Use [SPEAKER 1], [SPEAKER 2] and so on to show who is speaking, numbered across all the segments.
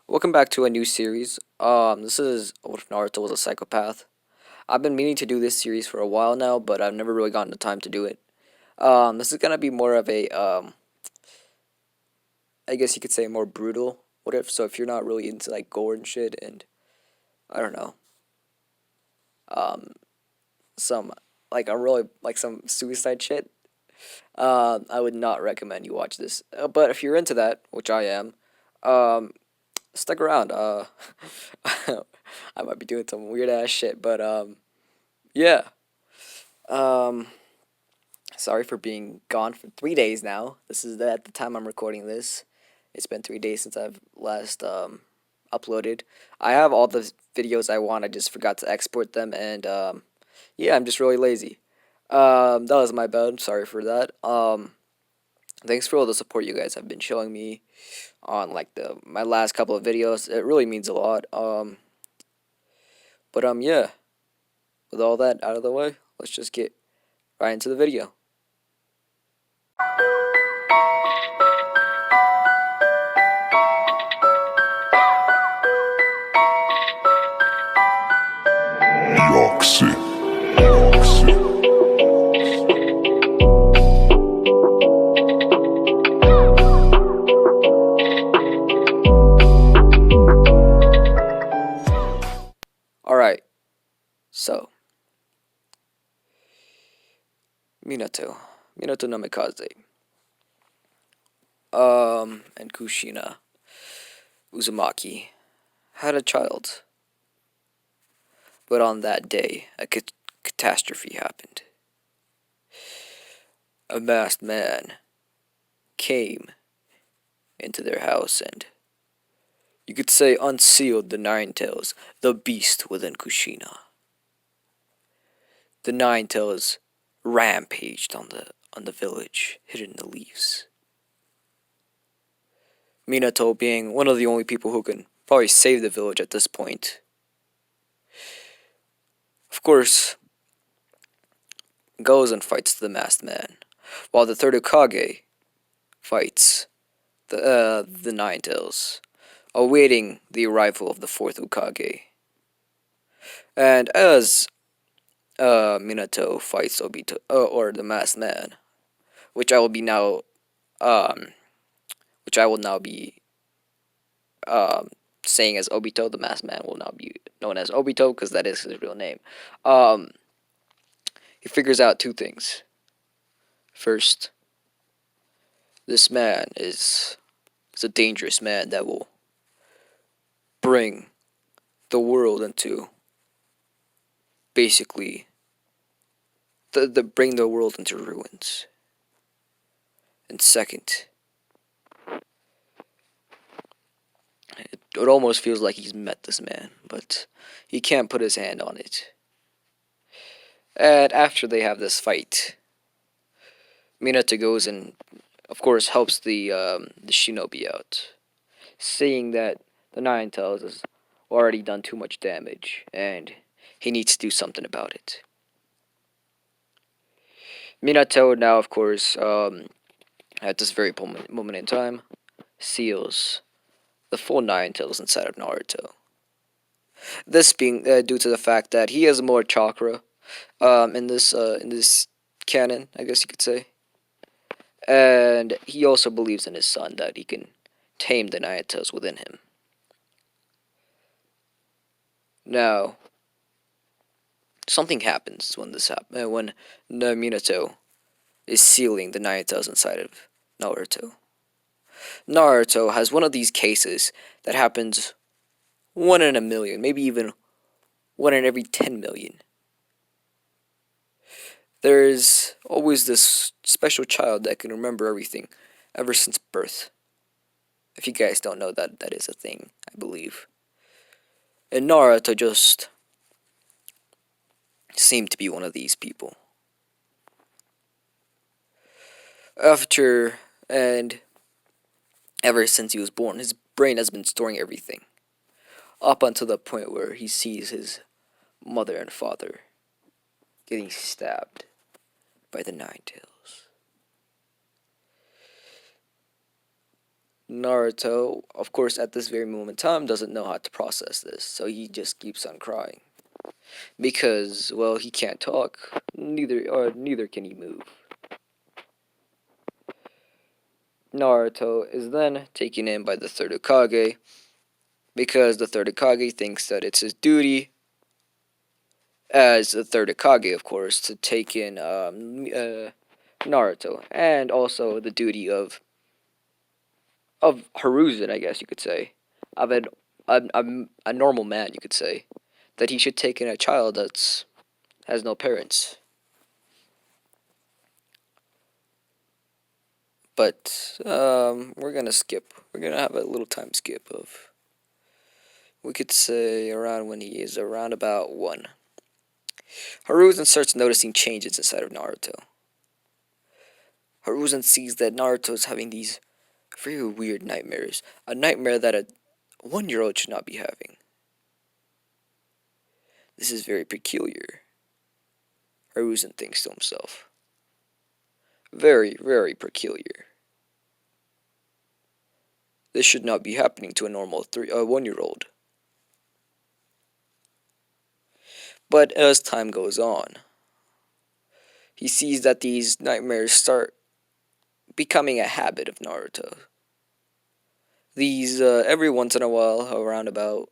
[SPEAKER 1] Welcome back to a new series. This is What If Naruto Was a Psychopath. I've been meaning to do this series for a while now, but I've never really gotten the time to do it. This is gonna be more of a, I guess you could say more brutal. What if? So if you're not really into like gore and shit, and I don't know, um, some like a really like some suicide shit, I would not recommend you watch this. But if you're into that, which I am, um, stick around. I might be doing some weird ass shit, but yeah. Um, Sorry for being gone for 3 days now. This is at the time I'm recording this. It's been 3 days since I've last uploaded. I have all the videos I want. I just forgot to export them, and yeah, I'm just really lazy. That was my bad. Sorry for that. Thanks for all the support you guys have been showing me on like the my last couple of videos. It really means a lot. But yeah. With all that out of the way, let's just get right into the video.
[SPEAKER 2] Yoxi.
[SPEAKER 1] Alright, so Minato. Minato no Mikaze. And Kushina Uzumaki had a child. But on that day, a catastrophe happened. A masked man came into their house and, you could say, unsealed the Nine Tails, the beast within Kushina. The Nine Tails rampaged on the village, hidden in the leaves. Minato being one of the only people who can probably save the village at this point. Of course, goes and fights the masked man, while the third Hokage fights the Nine Tails, awaiting the arrival of the fourth Hokage. And as Minato fights Obito, or the masked man, which I will be now, um, which I will now be um, saying as Obito. The masked man will now be known as Obito because that is his real name. Um, he figures out two things. First, this man is a dangerous man that will bring the world into basically the bring the world into ruins. And second, it almost feels like he's met this man, but he can't put his hand on it. And after they have this fight, Minato goes and, of course, helps the shinobi out, saying that the Nine Tails has already done too much damage, and he needs to do something about it. Minato now, of course, at this very moment in time, seals the full Nine Tails inside of Naruto. This being due to the fact that he has more chakra in this canon, I guess you could say, and he also believes in his son that he can tame the Nine Tails within him. Now, something happens when when Minato is sealing the Nine Tails inside of Naruto. Naruto has one of these cases that happens 1 in 1 million, maybe even 1 in every 10 million. There's always this special child that can remember everything ever since birth. If you guys don't know that, that is a thing, I believe. And Naruto just seemed to be one of these people. After and ever since he was born, his brain has been storing everything. Up until the point where he sees his mother and father getting stabbed by the Nine Tails. Naruto, of course, at this very moment in time, doesn't know how to process this, so he just keeps on crying because, well, he can't talk. Neither can he move. Naruto is then taken in by the third Hokage because the third Hokage thinks that it's his duty as the third Hokage, of course, to take in Naruto, and also the duty of Hiruzen, I guess you could say, of a normal man, you could say, that he should take in a child that's has no parents. But we're gonna skip. We're gonna have a little time skip of, we could say, around when he is around about 1. Hiruzen starts noticing changes inside of Naruto. Hiruzen sees that Naruto is having these very weird nightmares. A nightmare that a 1-year-old should not be having. This is very peculiar, Hiruzen thinks to himself. Very, very peculiar. This should not be happening to a normal 1-year-old. But as time goes on, he sees that these nightmares start becoming a habit of Naruto. These, every once in a while, around about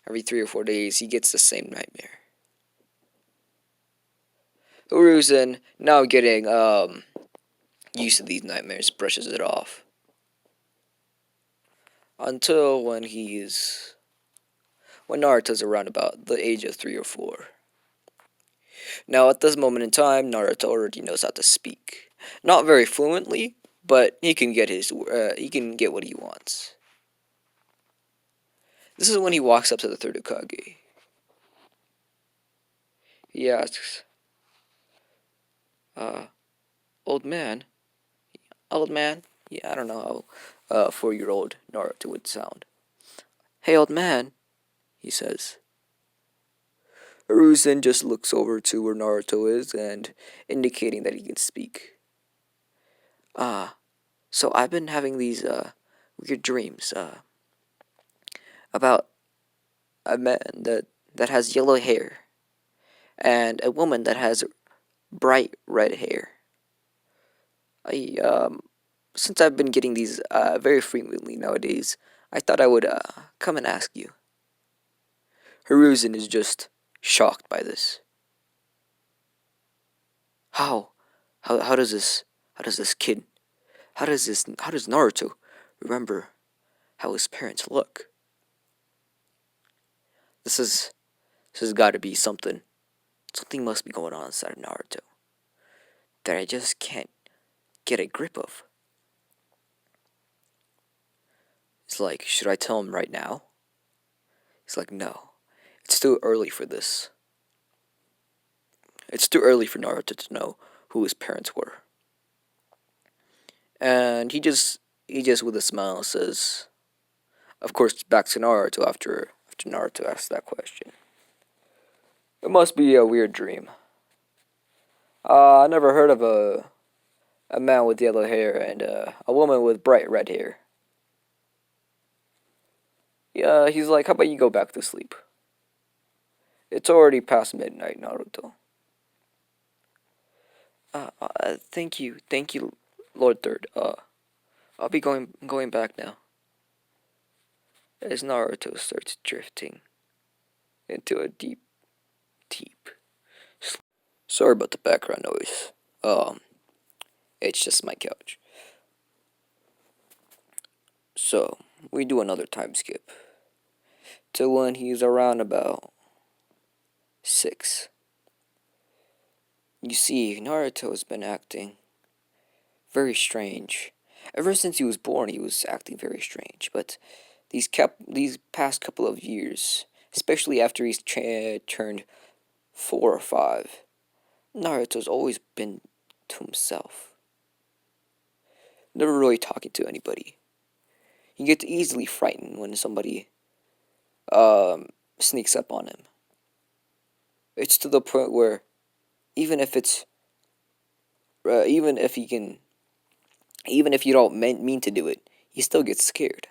[SPEAKER 1] every 3 or 4 days, he gets the same nightmare. Hiruzen, now getting used to these nightmares, brushes it off. Until when Naruto's around about the age of 3 or 4. Now, at this moment in time, Naruto already knows how to speak. Not very fluently, but he can get what he wants. This is when he walks up to the third Hokage. He asks, old man, old man? Yeah, I don't know how 4-year-old Naruto would sound. Hey, old man, he says. Hiruzen just looks over to where Naruto is and indicating that he can speak. So I've been having these weird dreams about a man that has yellow hair and a woman that has bright red hair. Since I've been getting these very frequently nowadays, I thought I would come and ask you. Hiruzen is just shocked by this. How? How does this kid, how does Naruto remember how his parents look? This has got to be something. Something must be going on inside of Naruto that I just can't get a grip of. It's like, should I tell him right now? He's like, no. It's too early for this. It's too early for Naruto to know who his parents were. And he just with a smile says, of course, back to Naruto after Naruto asks that question. It must be a weird dream. I never heard of a man with yellow hair and a woman with bright red hair. Yeah, he's like, how about you go back to sleep? It's already past midnight, Naruto. Thank you, Lord Third. I'll be going back now. As Naruto starts drifting into a deep, deep sleep. Sorry about the background noise. It's just my couch. So we do another time skip to when he's around about 6. You see, Naruto has been acting very strange. Ever since he was born, he was acting very strange. But these past couple of years, especially after he's turned 4 or 5, Naruto's always been to himself, never really talking to anybody. He gets easily frightened when somebody sneaks up on him. It's to the point where even if it's even if you don't mean to do it, he still gets scared.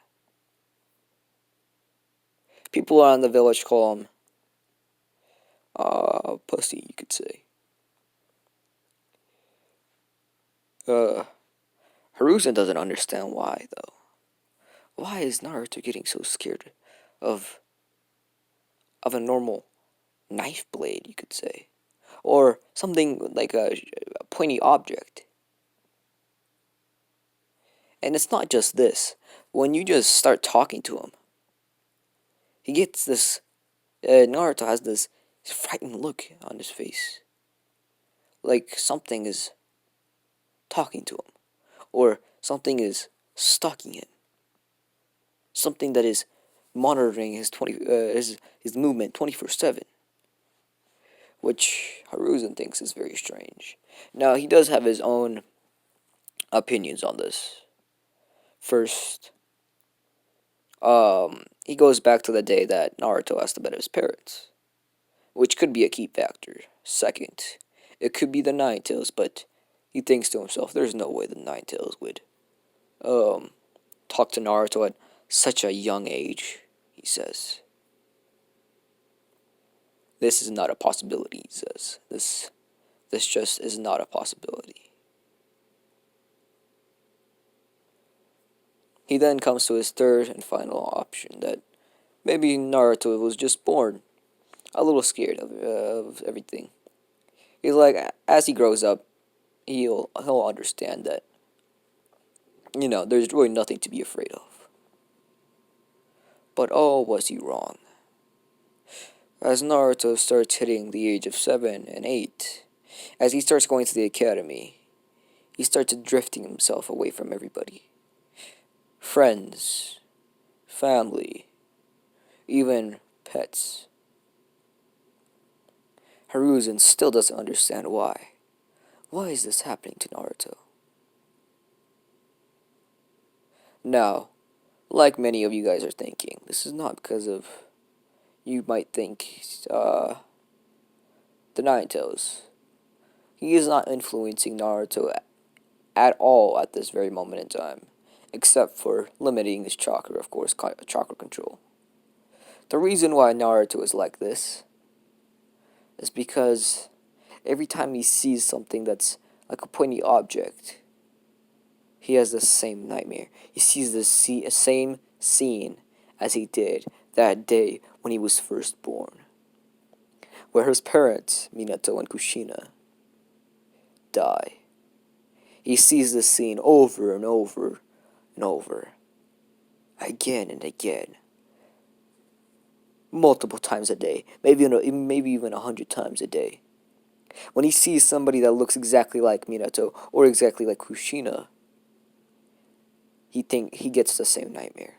[SPEAKER 1] People around the village call him, pussy, you could say. Uh, Hiruzen doesn't understand why, though. Why is Naruto getting so scared of a normal knife blade, you could say, or something like a pointy object? And it's not just this. When you just start talking to him, he gets this. Naruto has this frightened look on his face, like something is talking to him, or something is stalking him, something that is monitoring his movement 24/7, which Hiruzen thinks is very strange. Now he does have his own opinions on this. First, he goes back to the day that Naruto asked about his parents, which could be a key factor. Second, it could be the Nine Tails, but he thinks to himself, "There's no way the Nine Tails would um talk to Naruto at such a young age." He says, "This is not a possibility." He says, "This just is not a possibility." He then comes to his third and final option, that maybe Naruto was just born a little scared of everything. He's like, as he grows up, he'll understand that, there's really nothing to be afraid of. But oh, was he wrong? As Naruto starts hitting the age of 7 and 8, as he starts going to the academy, he starts drifting himself away from everybody. Friends, family, even pets. Hiruzen still doesn't understand why. Why is this happening to Naruto? Now, like many of you guys are thinking, this is not because of, you might think, the Nine Tails. He is not influencing Naruto at all at this very moment in time, except for limiting his chakra, of course, chakra control. The reason why Naruto is like this is because every time he sees something that's like a pointy object, he has the same nightmare. He sees the same scene as he did that day when he was first born, where his parents, Minato and Kushina, die. He sees this scene over and over and over, again and again, multiple times a day, maybe even 100 times a day. When he sees somebody that looks exactly like Minato or exactly like Kushina, he gets the same nightmare.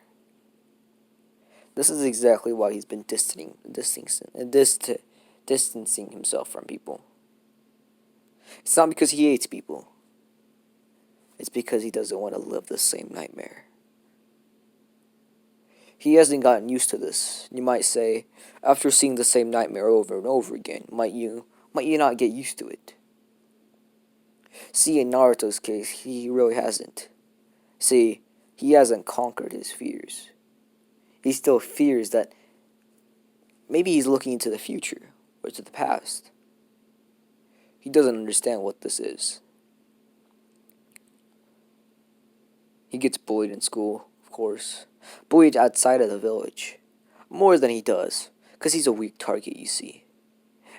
[SPEAKER 1] This is exactly why he's been distancing himself from people. It's not because he hates people. It's because he doesn't want to live the same nightmare. He hasn't gotten used to this. You might say, after seeing the same nightmare over and over again, might you not get used to it? See, in Naruto's case, he really hasn't. See, he hasn't conquered his fears. He still fears that maybe he's looking into the future or to the past. He doesn't understand what this is. He gets bullied in school, of course. Bullied outside of the village. More than he does, because he's a weak target, you see.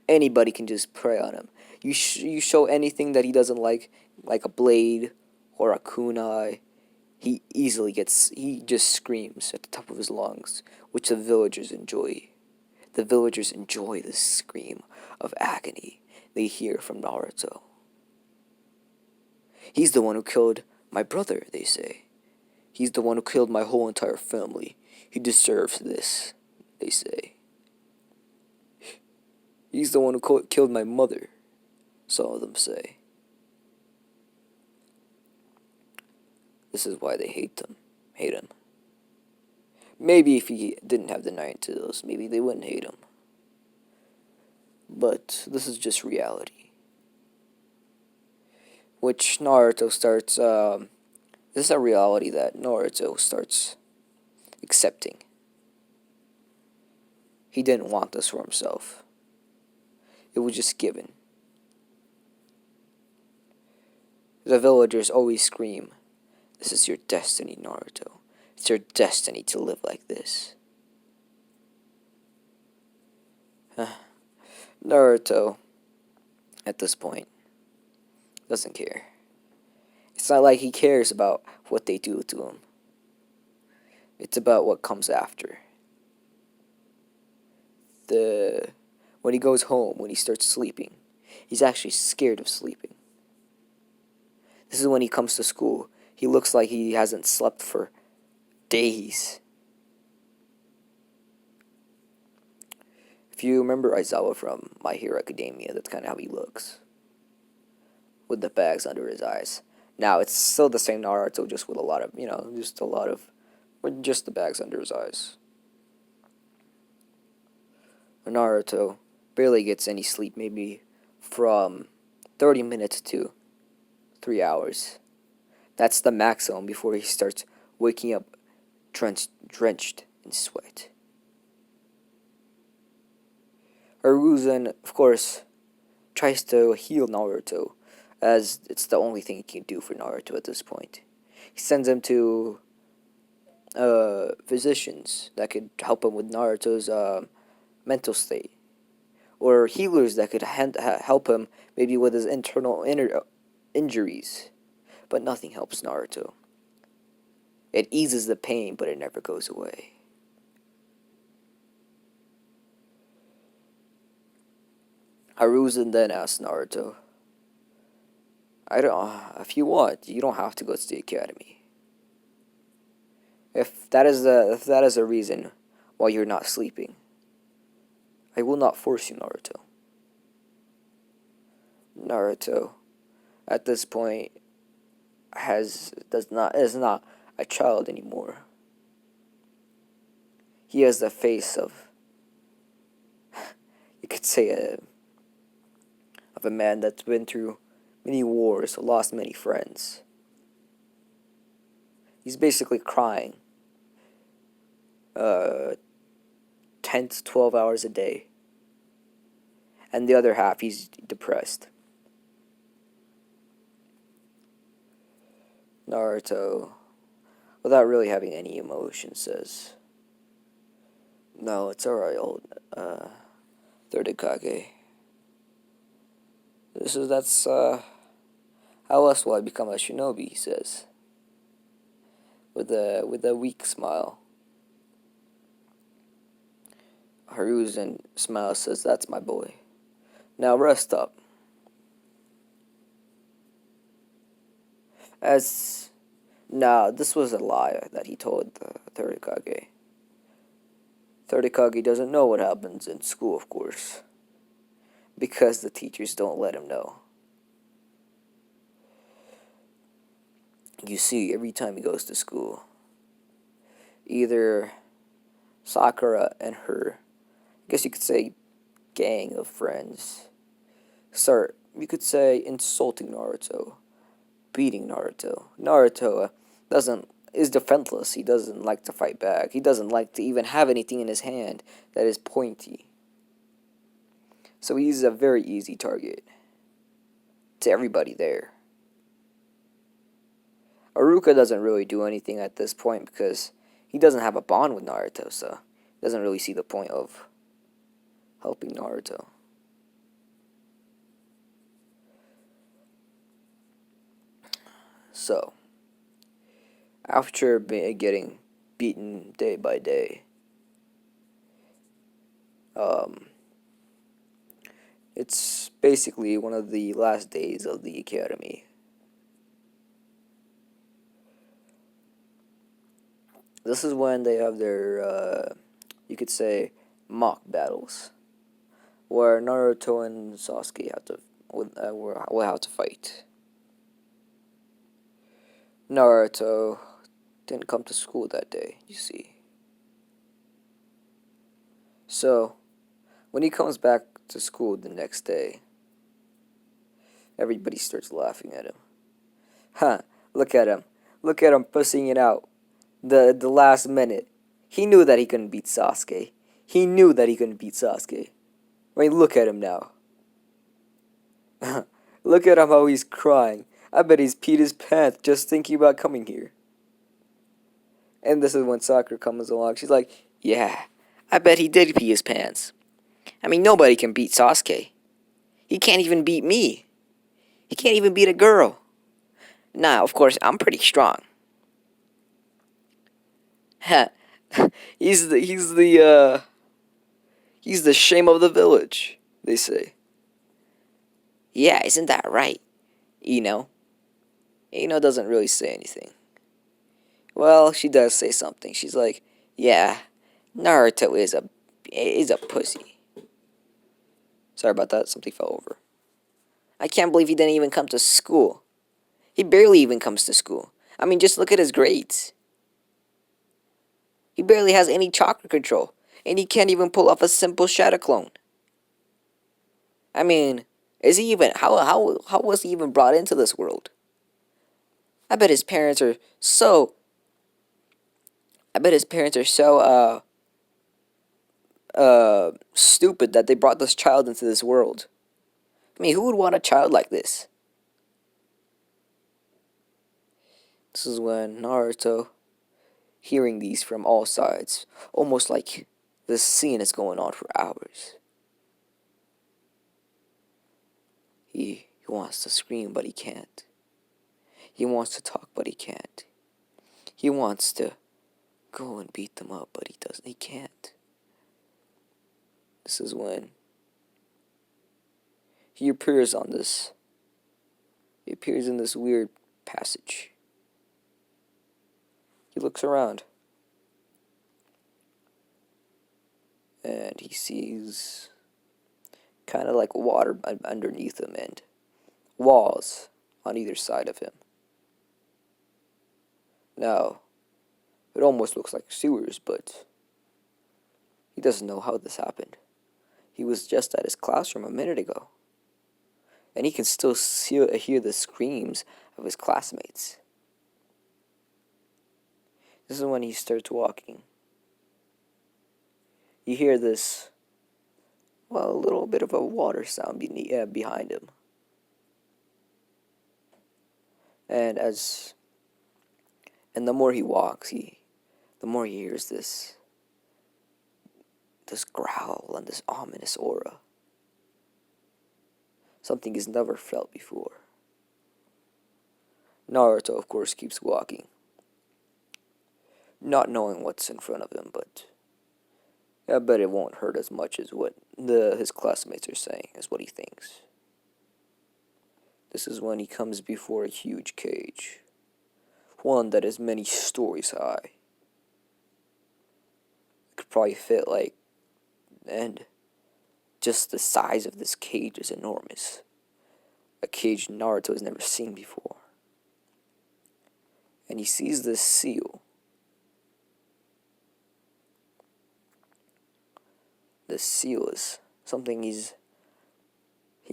[SPEAKER 1] Anybody can just prey on him. You show anything that he doesn't like a blade or a kunai, he just screams at the top of his lungs, which the villagers enjoy. The villagers enjoy the scream of agony they hear from Naruto. He's the one who killed my brother, they say. He's the one who killed my whole entire family. He deserves this, they say. He's the one who killed my mother, some of them say. This is why they hate him. Maybe if he didn't have the Nine Tails, maybe they wouldn't hate him. But this is just reality. Which Naruto starts, This is a reality that Naruto starts accepting. He didn't want this for himself. It was just given. The villagers always scream, "This is your destiny, Naruto. It's your destiny to live like this." Naruto, at this point, doesn't care. It's not like he cares about what they do to him. It's about what comes after. When he goes home, when he starts sleeping, he's actually scared of sleeping. This is when he comes to school. He looks like he hasn't slept for days. If you remember Aizawa from My Hero Academia, that's kind of how he looks. With the bags under his eyes. Now, it's still the same Naruto, just with a lot of, with just the bags under his eyes. Naruto barely gets any sleep, maybe from 30 minutes to 3 hours. That's the maximum before he starts waking up drenched in sweat. Hiruzen, of course, tries to heal Naruto, as it's the only thing he can do for Naruto at this point. He sends him to physicians that could help him with Naruto's mental state, or healers that could help him maybe with his internal injuries, but nothing helps Naruto. It eases the pain, but it never goes away. Hiruzen then asks Naruto, if you want, you don't have to go to the academy. If that is a reason why you're not sleeping, I will not force you, Naruto. Naruto, at this point, is not a child anymore. He has the face of, you could say, of a man that's been through many wars, lost many friends. He's basically crying 10 to 12 hours a day. And the other half, he's depressed. Naruto, without really having any emotion, says, "No, it's alright, old third Hokage. That's how else will I become a shinobi?" He says, with a weak smile. Hiruzen smiles, says, "That's my boy. Now rest up." This was a lie that he told the third Hokage. Third Hokage doesn't know what happens in school, of course, because the teachers don't let him know. You see, every time he goes to school, either Sakura and her, I guess you could say, gang of friends, start, you could say, insulting Naruto, beating Naruto. Naruto is defenseless. He doesn't like to fight back. He doesn't like to even have anything in his hand that is pointy. So he's a very easy target to everybody there. Aruka doesn't really do anything at this point because he doesn't have a bond with Naruto, so he doesn't really see the point of helping Naruto. So, after getting beaten day by day, it's basically one of the last days of the academy. This is when they have their, you could say, mock battles, where Naruto and Sasuke will have to fight. Naruto didn't come to school that day, you see. So, when he comes back to school the next day, everybody starts laughing at him. Look at him. Look at him pussing it out. The last minute. He knew that he couldn't beat Sasuke. He knew that he couldn't beat Sasuke. I mean, look at him now. Look at him how he's crying. I bet he's peed his pants just thinking about coming here. And this is when Sakura comes along. She's like, yeah, I bet he did pee his pants. I mean, nobody can beat Sasuke. He can't even beat me. He can't even beat a girl. Now, of course, I'm pretty strong. he's the he's the he's the shame of the village, they say. Yeah, isn't that right? Ino. Ino doesn't really say anything. Well, she does say something. She's like, yeah, Naruto is a pussy. Sorry about that, something fell over. I can't believe he didn't even come to school. He barely even comes to school. I mean, just look at his grades. He barely has any chakra control, and he can't even pull off a simple shadow clone. I mean, is he even how was he even brought into this world? I bet his parents are so I bet his parents are so stupid that they brought this child into this world. I mean, who would want a child like this? This is when Naruto, hearing these from all sides, almost like this scene is going on for hours. He wants to scream, but he can't. He wants to talk, but he can't. He wants to go and beat them up, but he doesn't. He can't. This is when he appears on this. He appears in this weird passage. He looks around. And he sees kind of like water underneath him and walls on either side of him. Now, it almost looks like sewers, but he doesn't know how this happened. He was just at his classroom a minute ago, and he can still hear the screams of his classmates. This is when he starts walking. You hear this, well, a little bit of a water sound behind him. And the more he walks, the more he hears this growl and this ominous aura. Something he's never felt before. Naruto, of course, keeps walking, not knowing what's in front of him, but I bet it won't hurt as much as what his classmates are saying, is what he thinks. This is when he comes before a huge cage, one that is many stories high. It could probably fit and just the size of this cage is enormous. A cage Naruto has never seen before. And he sees this seal. This seal is something he's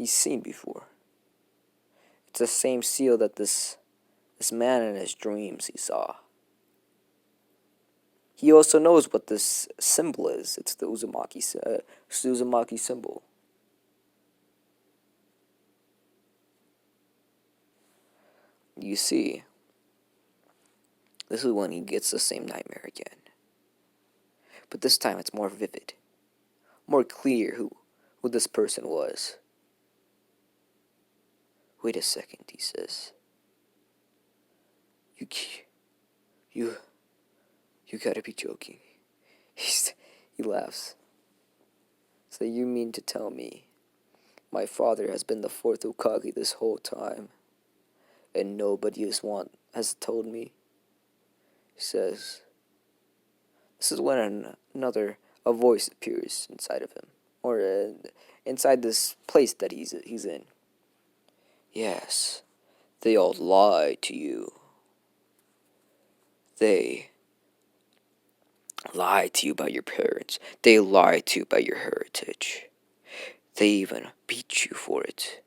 [SPEAKER 1] seen before. It's the same seal that this man in his dreams he saw. He also knows what this symbol is. It's the Uzumaki symbol. You see, this is when he gets the same nightmare again. But this time it's more vivid, more clear who this person was. Wait a second, he says. You gotta be joking. He laughs. So you mean to tell me my father has been the fourth Hokage this whole time, and nobody has told me? He says. This is when a voice appears inside of him, or inside this place that he's in. Yes, they all lied to you. They lied to you about your parents. They lied to you about your heritage. They even beat you for it.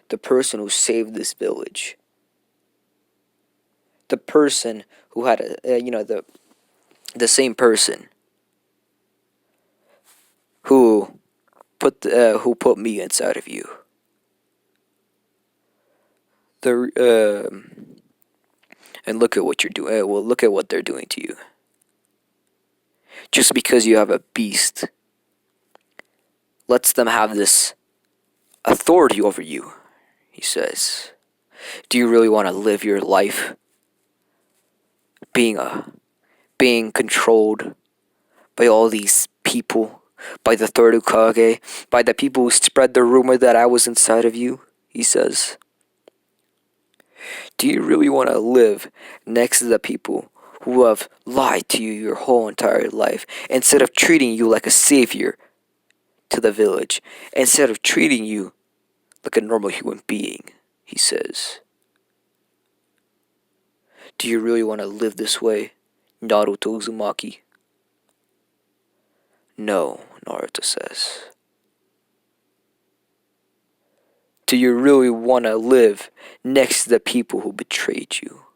[SPEAKER 1] The person who saved this village, the person who had the same person who put me inside of you. The and look at what you're doing. Well, look at what they're doing to you. Just because you have a beast lets them have this authority over you, he says. Do you really want to live your life being controlled by all these people, by the third Ukage, by the people who spread the rumor that I was inside of you? He says. Do you really want to live next to the people who have lied to you your whole entire life instead of treating you like a savior to the village, instead of treating you like a normal human being? He says. Do you really want to live this way, Naruto Uzumaki? No, Naruto says. Do you really want to live next to the people who betrayed you?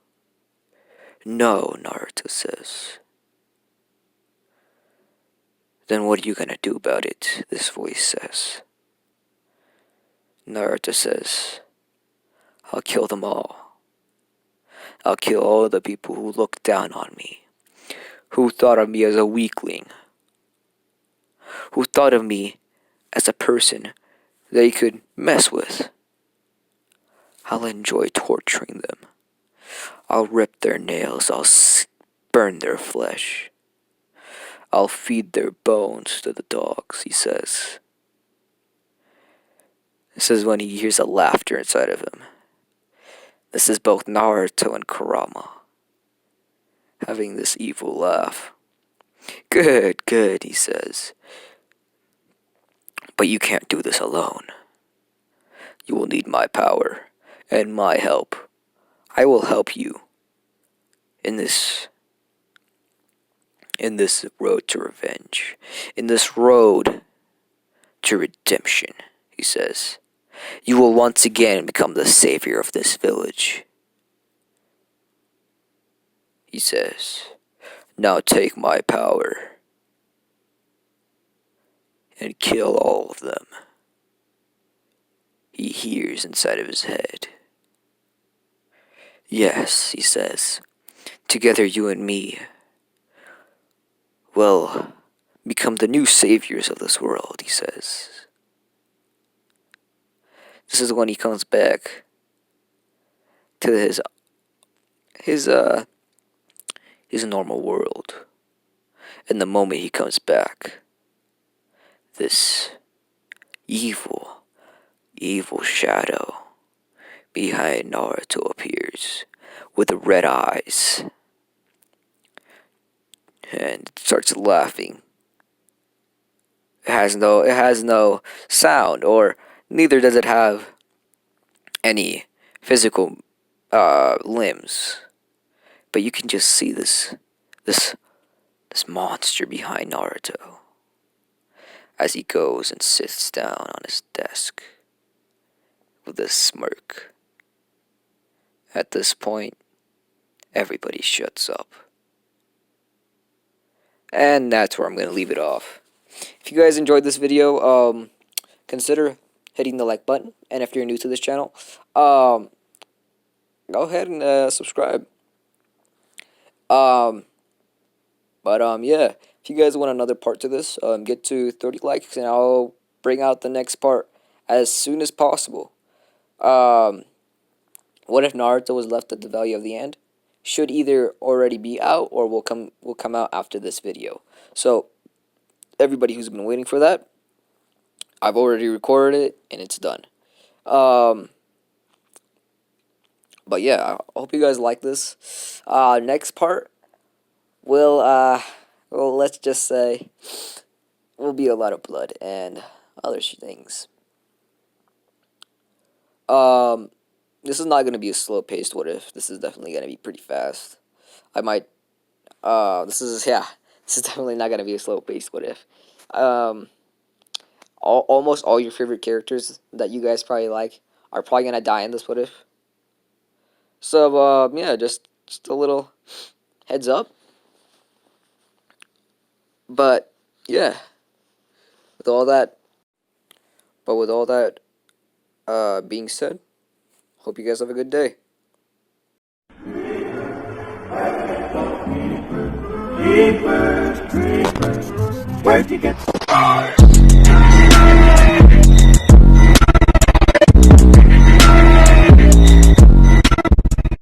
[SPEAKER 1] No, Naruto says. Then what are you gonna do about it? This voice says. Naruto says, I'll kill them all. I'll kill all the people who looked down on me, who thought of me as a weakling, who thought of me as a person they could mess with. I'll enjoy torturing them. I'll rip their nails. I'll burn their flesh. I'll feed their bones to the dogs, he says. This is when he hears a laughter inside of him. This is both Naruto and Kurama having this evil laugh. Good, good, he says. But you can't do this alone. You will need my power and my help. I will help you in this road to revenge, in this road to redemption, he says. You will once again become the savior of this village. He says, now take my power and kill all of them. He hears inside of his head. Yes, he says, together you and me will become the new saviors of this world, he says. This is when he comes back to his normal world. And the moment he comes back, this evil shadow behind Naruto appears with red eyes and starts laughing. It has no sound, or neither does it have any physical limbs. But you can just see this monster behind Naruto as he goes and sits down on his desk with a smirk. At this point, everybody shuts up. And that's where I'm going to leave it off. If you guys enjoyed this video, consider hitting the like button. And if you're new to this channel, go ahead and subscribe. Yeah, if you guys want another part to this, get to 30 likes and I'll bring out the next part as soon as possible. What if Naruto was left at the Valley of the End? Should either already be out or will come out after this video. So everybody who's been waiting for that, I've already recorded it and it's done. But yeah, I hope you guys like this. Next part will let's just say will be a lot of blood and other things. This is not gonna be a slow paced what if. This is definitely gonna be pretty fast. I might this is definitely not gonna be a slow paced what if. Almost all your favorite characters that you guys probably like are probably gonna die in this what if. So yeah, just Just a little heads up. But yeah, with all that, being said, hope you guys have a good day.
[SPEAKER 3] Where'd you get